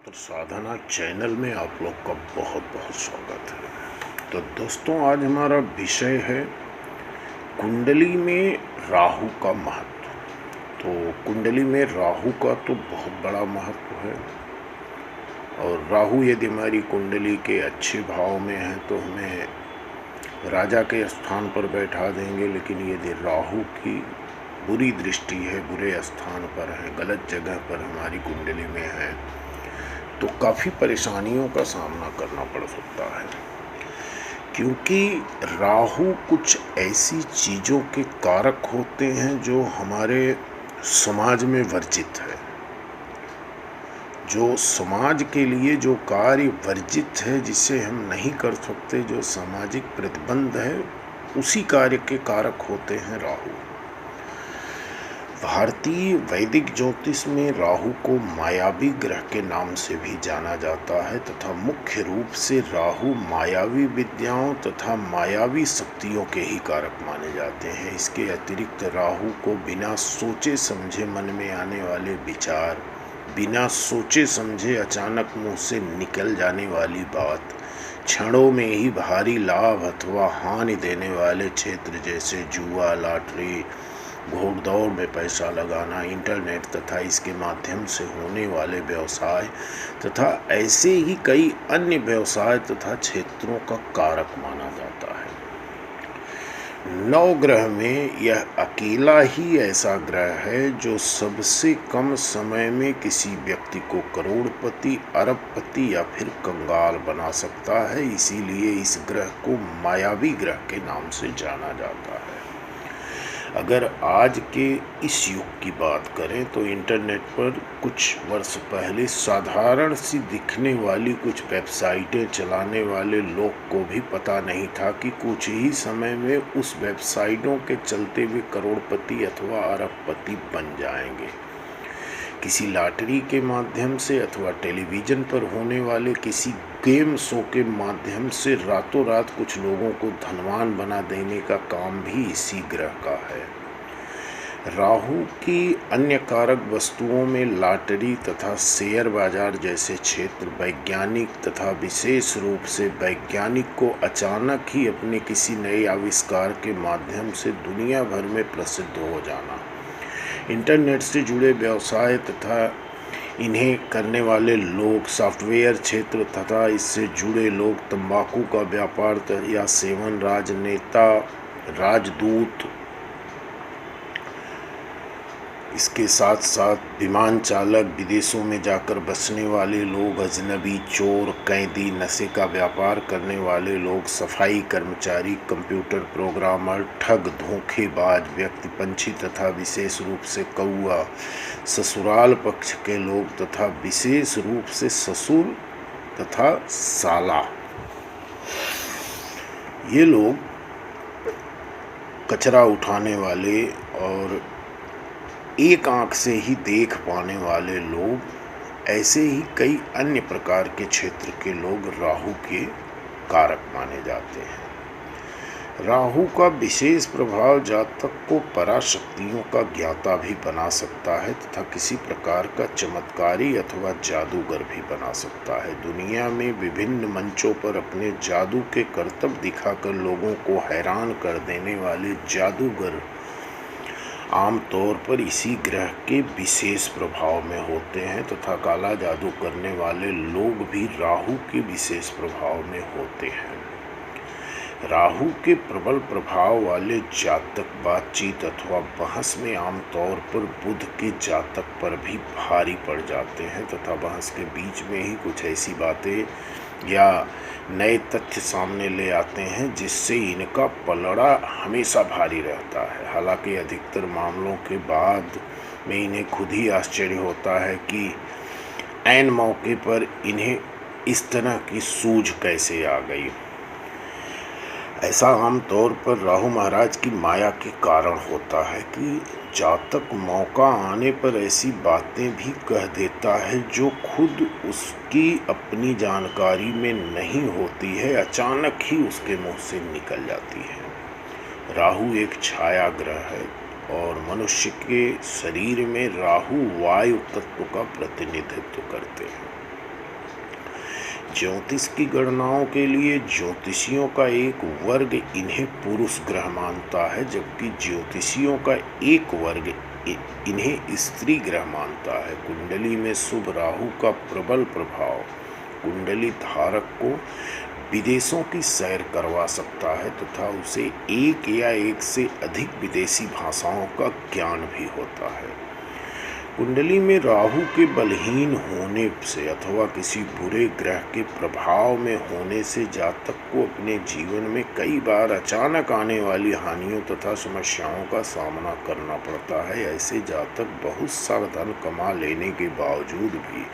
मंत्र साधना चैनल में आप लोग का बहुत बहुत स्वागत है। तो दोस्तों, आज हमारा विषय है कुंडली में राहु का महत्व। तो कुंडली में राहु का तो बहुत बड़ा महत्व है, और राहु यदि हमारी कुंडली के अच्छे भाव में है तो हमें राजा के स्थान पर बैठा देंगे। लेकिन यदि राहु की बुरी दृष्टि है, बुरे स्थान पर है, गलत जगह पर हमारी कुंडली में है, तो काफ़ी परेशानियों का सामना करना पड़ सकता है। क्योंकि राहु कुछ ऐसी चीज़ों के कारक होते हैं जो हमारे समाज में वर्जित है। जो समाज के लिए जो कार्य वर्जित है, जिसे हम नहीं कर सकते, जो सामाजिक प्रतिबंध है, उसी कार्य के कारक होते हैं राहु। भारतीय वैदिक ज्योतिष में राहु को मायावी ग्रह के नाम से भी जाना जाता है, तथा मुख्य रूप से राहु मायावी विद्याओं तथा मायावी शक्तियों के ही कारक माने जाते हैं। इसके अतिरिक्त राहु को बिना सोचे समझे मन में आने वाले विचार, बिना सोचे समझे अचानक मुंह से निकल जाने वाली बात, क्षणों में ही भारी लाभ अथवा हानि देने वाले क्षेत्र जैसे जुआ, लॉटरी, घोड़दौड़ में पैसा लगाना, इंटरनेट तथा इसके माध्यम से होने वाले व्यवसाय तथा ऐसे ही कई अन्य व्यवसाय तथा क्षेत्रों का कारक माना जाता है। नवग्रह में यह अकेला ही ऐसा ग्रह है जो सबसे कम समय में किसी व्यक्ति को करोड़पति, अरबपति या फिर कंगाल बना सकता है। इसीलिए इस ग्रह को मायावी ग्रह के नाम से जाना जाता है। अगर आज के इस युग की बात करें तो इंटरनेट पर कुछ वर्ष पहले साधारण सी दिखने वाली कुछ वेबसाइटें चलाने वाले लोग को भी पता नहीं था कि कुछ ही समय में उस वेबसाइटों के चलते वे करोड़पति अथवा अरबपति बन जाएंगे। किसी लॉटरी के माध्यम से अथवा टेलीविज़न पर होने वाले किसी गेम शो के माध्यम से रातों रात कुछ लोगों को धनवान बना देने का काम भी इसी ग्रह का है। राहु की अन्य कारक वस्तुओं में लॉटरी तथा शेयर बाजार जैसे क्षेत्र वैज्ञानिक तथा विशेष रूप से वैज्ञानिक को अचानक ही अपने किसी नए आविष्कार के माध्यम से दुनिया भर में प्रसिद्ध हो जाना, इंटरनेट से जुड़े व्यवसाय तथा इन्हें करने वाले लोग, सॉफ्टवेयर क्षेत्र तथा इससे जुड़े लोग, तंबाकू का व्यापार या सेवन, राजनेता, राजदूत, इसके साथ साथ विमान चालक, विदेशों में जाकर बसने वाले लोग, अजनबी, चोर, कैदी, नशे का व्यापार करने वाले लोग, सफाई कर्मचारी, कंप्यूटर प्रोग्रामर, ठग, धोखेबाज व्यक्ति, पंछी तथा विशेष रूप से कौआ, ससुराल पक्ष के लोग तथा विशेष रूप से ससुर तथा साला, ये लोग कचरा उठाने वाले और एक आंख से ही देख पाने वाले लोग, ऐसे ही कई अन्य प्रकार के क्षेत्र के लोग राहु के कारक माने जाते हैं। राहु का विशेष प्रभाव जातक को पराशक्तियों का ज्ञाता भी बना सकता है तथा किसी प्रकार का चमत्कारी अथवा जादूगर भी बना सकता है। दुनिया में विभिन्न मंचों पर अपने जादू के करतब दिखाकर लोगों को हैरान कर देने वाले जादूगर आमतौर पर इसी ग्रह के विशेष प्रभाव में होते हैं तथा काला जादू करने वाले लोग भी राहु के विशेष प्रभाव में होते हैं। राहु के प्रबल प्रभाव वाले जातक बातचीत अथवा बहस में आमतौर पर बुध के जातक पर भी भारी पड़ जाते हैं तथा बहस के बीच में ही कुछ ऐसी बातें या नए तथ्य सामने ले आते हैं जिससे इनका पलड़ा हमेशा भारी रहता है। हालांकि अधिकतर मामलों के बाद में इन्हें खुद ही आश्चर्य होता है कि ऐन मौके पर इन्हें इस तरह की सूझ कैसे आ गई। ऐसा आमतौर पर राहु महाराज की माया के कारण होता है कि जातक मौका आने पर ऐसी बातें भी कह देता है जो खुद उसकी अपनी जानकारी में नहीं होती है, अचानक ही उसके मुंह से निकल जाती है। राहु एक छाया ग्रह है और मनुष्य के शरीर में राहु वायु तत्व का प्रतिनिधित्व करते हैं। ज्योतिष की गणनाओं के लिए ज्योतिषियों का एक वर्ग इन्हें पुरुष ग्रह मानता है, जबकि ज्योतिषियों का एक वर्ग इन्हें स्त्री ग्रह मानता है। कुंडली में शुभ राहु का प्रबल प्रभाव कुंडली धारक को विदेशों की सैर करवा सकता है तथा उसे एक या एक से अधिक विदेशी भाषाओं का ज्ञान भी होता है। कुंडली में राहु के बलहीन होने से अथवा किसी बुरे ग्रह के प्रभाव में होने से जातक को अपने जीवन में कई बार अचानक आने वाली हानियों तथा समस्याओं का सामना करना पड़ता है। ऐसे जातक बहुत सा धन कमा लेने के बावजूद भी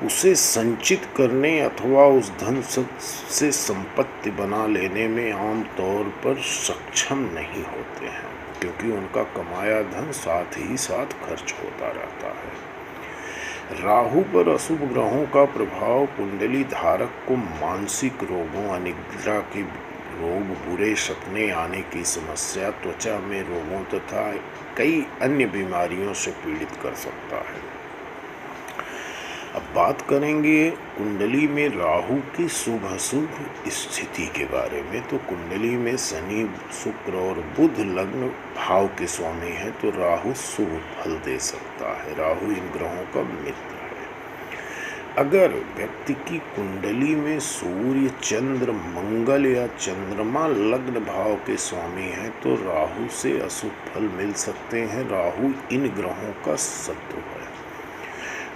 उसे संचित करने अथवा उस धन से संपत्ति बना लेने में आमतौर पर सक्षम नहीं होते हैं, क्योंकि उनका कमाया धन साथ ही साथ खर्च होता रहता है। राहु पर अशुभ ग्रहों का प्रभाव कुंडली धारक को मानसिक रोगों, अनिद्रा के रोग, बुरे सपने आने की समस्या, त्वचा में रोगों तथा कई अन्य बीमारियों से पीड़ित कर सकता है। अब बात करेंगे कुंडली में राहु की शुभ अशुभ स्थिति के बारे में। तो कुंडली में शनि, शुक्र और बुध लग्न भाव के स्वामी है, तो राहु शुभ फल दे सकता है। राहु इन ग्रहों का मित्र है। अगर व्यक्ति की कुंडली में सूर्य, चंद्र, मंगल या चंद्रमा लग्न भाव के स्वामी है, तो राहु से अशुभ फल मिल सकते हैं। राहु इन ग्रहों का शत्रु है।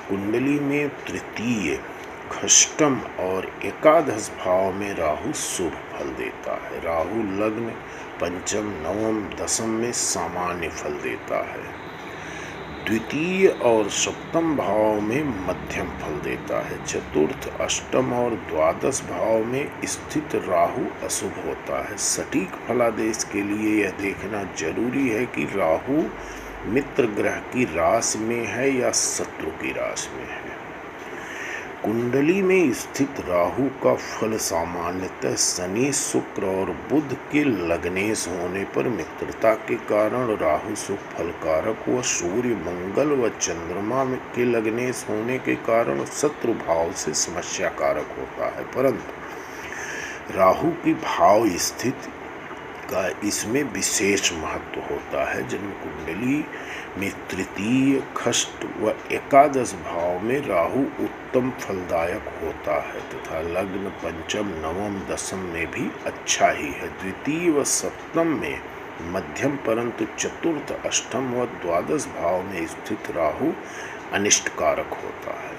कुंडली में तृतीय, षष्ठम और एकादश भाव में राहु शुभ फल देता है। राहु लग्न, पंचम, नवम, दशम में सामान्य फल देता है। द्वितीय और सप्तम भाव में मध्यम फल देता है। चतुर्थ, अष्टम और द्वादश भाव में स्थित राहु अशुभ होता है। सटीक फलादेश के लिए यह देखना जरूरी है कि राहु मित्र ग्रह की राशि में है या शत्रु की राशि में है। कुंडली में स्थित राहु का फल सामान्यतः शनि, शुक्र और बुध के लग्नेश होने पर मित्रता के कारण राहु शुभ फलकारक व सूर्य, मंगल व चंद्रमा के लग्नेश होने के कारण शत्रु भाव से समस्या कारक होता है। परंतु राहु की भाव स्थिति का इसमें विशेष महत्व होता है। जन्म कुंडली में तृतीय, षष्ठ व एकादश भाव में राहु उत्तम फलदायक होता है तथा लग्न, पंचम, नवम, दशम में भी अच्छा ही है। द्वितीय व सप्तम में मध्यम, परंतु चतुर्थ, अष्टम व द्वादश भाव में स्थित राहु अनिष्टकारक होता है।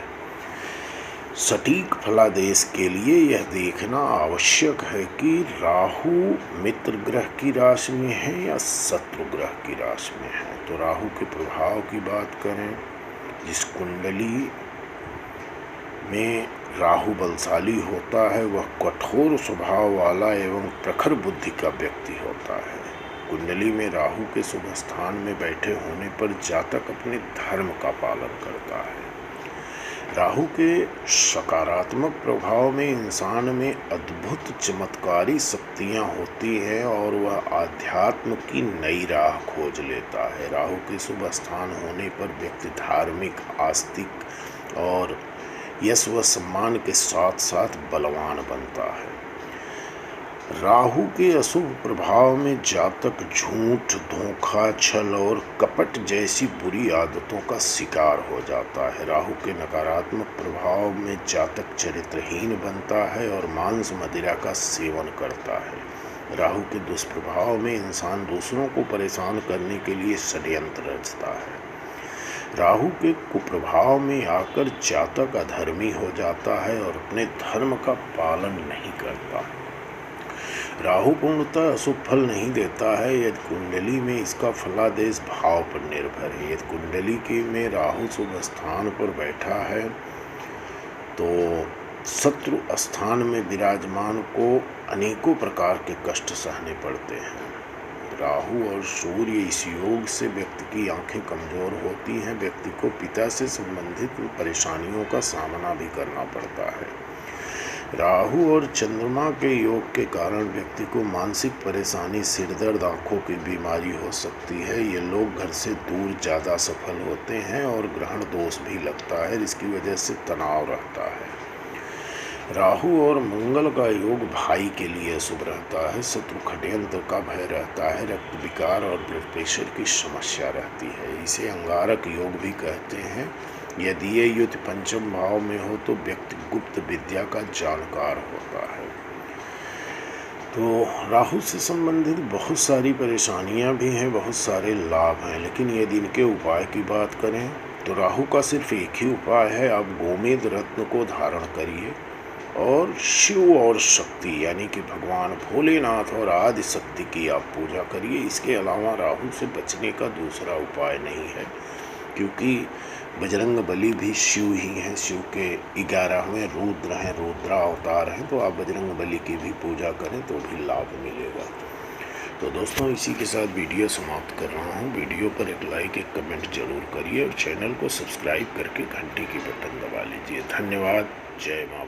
सटीक फलादेश के लिए यह देखना आवश्यक है कि राहु मित्र ग्रह की राशि में है या शत्रु ग्रह की राशि में है। तो राहु के प्रभाव की बात करें, जिस कुंडली में राहु बलशाली होता है वह कठोर स्वभाव वाला एवं प्रखर बुद्धि का व्यक्ति होता है। कुंडली में राहु के शुभ स्थान में बैठे होने पर जातक अपने धर्म का पालन करता है। राहु के सकारात्मक प्रभाव में इंसान में अद्भुत चमत्कारी शक्तियां होती हैं और वह आध्यात्म की नई राह खोज लेता है। राहु के शुभ स्थान होने पर व्यक्ति धार्मिक, आस्तिक और यश व सम्मान के साथ साथ बलवान बनता है। राहु के अशुभ प्रभाव में जातक झूठ, धोखा, छल और कपट जैसी बुरी आदतों का शिकार हो जाता है। राहु के नकारात्मक प्रभाव में जातक चरित्रहीन बनता है और मांस मदिरा का सेवन करता है। राहु के दुष्प्रभाव में इंसान दूसरों को परेशान करने के लिए षड्यंत्र रचता है। राहु के कुप्रभाव में आकर जातक अधर्मी हो जाता है और अपने धर्म का पालन नहीं करता। राहु पूर्णतः अशुभ फल नहीं देता है यदि कुंडली में इसका फलादेश भाव पर निर्भर है। यदि कुंडली के में राहु शुभ स्थान पर बैठा है तो शत्रु स्थान में विराजमान को अनेकों प्रकार के कष्ट सहने पड़ते हैं। राहु और सूर्य इस योग से व्यक्ति की आंखें कमजोर होती हैं। व्यक्ति को पिता से संबंधित परेशानियों का सामना भी करना पड़ता है। राहु और चंद्रमा के योग के कारण व्यक्ति को मानसिक परेशानी, सिरदर्द, आंखों की बीमारी हो सकती है। ये लोग घर से दूर ज़्यादा सफल होते हैं और ग्रहण दोष भी लगता है, जिसकी वजह से तनाव रहता है। राहु और मंगल का योग भाई के लिए शुभ रहता है। शत्रु षड्यंत्र का भय रहता है। रक्त विकार और ब्लड प्रेशर की समस्या रहती है। इसे अंगारक योग भी कहते हैं। यदि ये युद्ध पंचम भाव में हो तो व्यक्ति गुप्त विद्या का जानकार होता है। तो राहु से संबंधित बहुत सारी परेशानियां भी हैं, बहुत सारे लाभ हैं, लेकिन यदि इनके उपाय की बात करें तो राहु का सिर्फ एक ही उपाय है। आप गोमेद रत्न को धारण करिए और शिव और शक्ति यानी कि भगवान भोलेनाथ और आदि शक्ति की आप पूजा करिए। इसके अलावा राहु से बचने का दूसरा उपाय नहीं है, क्योंकि बजरंग बली भी शिव ही हैं। शिव के 11वें रुद्र हैं, रुद्रा अवतार हैं। तो आप बजरंग बली की भी पूजा करें तो भी लाभ मिलेगा। तो दोस्तों, इसी के साथ वीडियो समाप्त कर रहा हूँ। वीडियो पर एक लाइक, एक कमेंट जरूर करिए और चैनल को सब्सक्राइब करके घंटी की बटन दबा लीजिए। धन्यवाद। जय मां।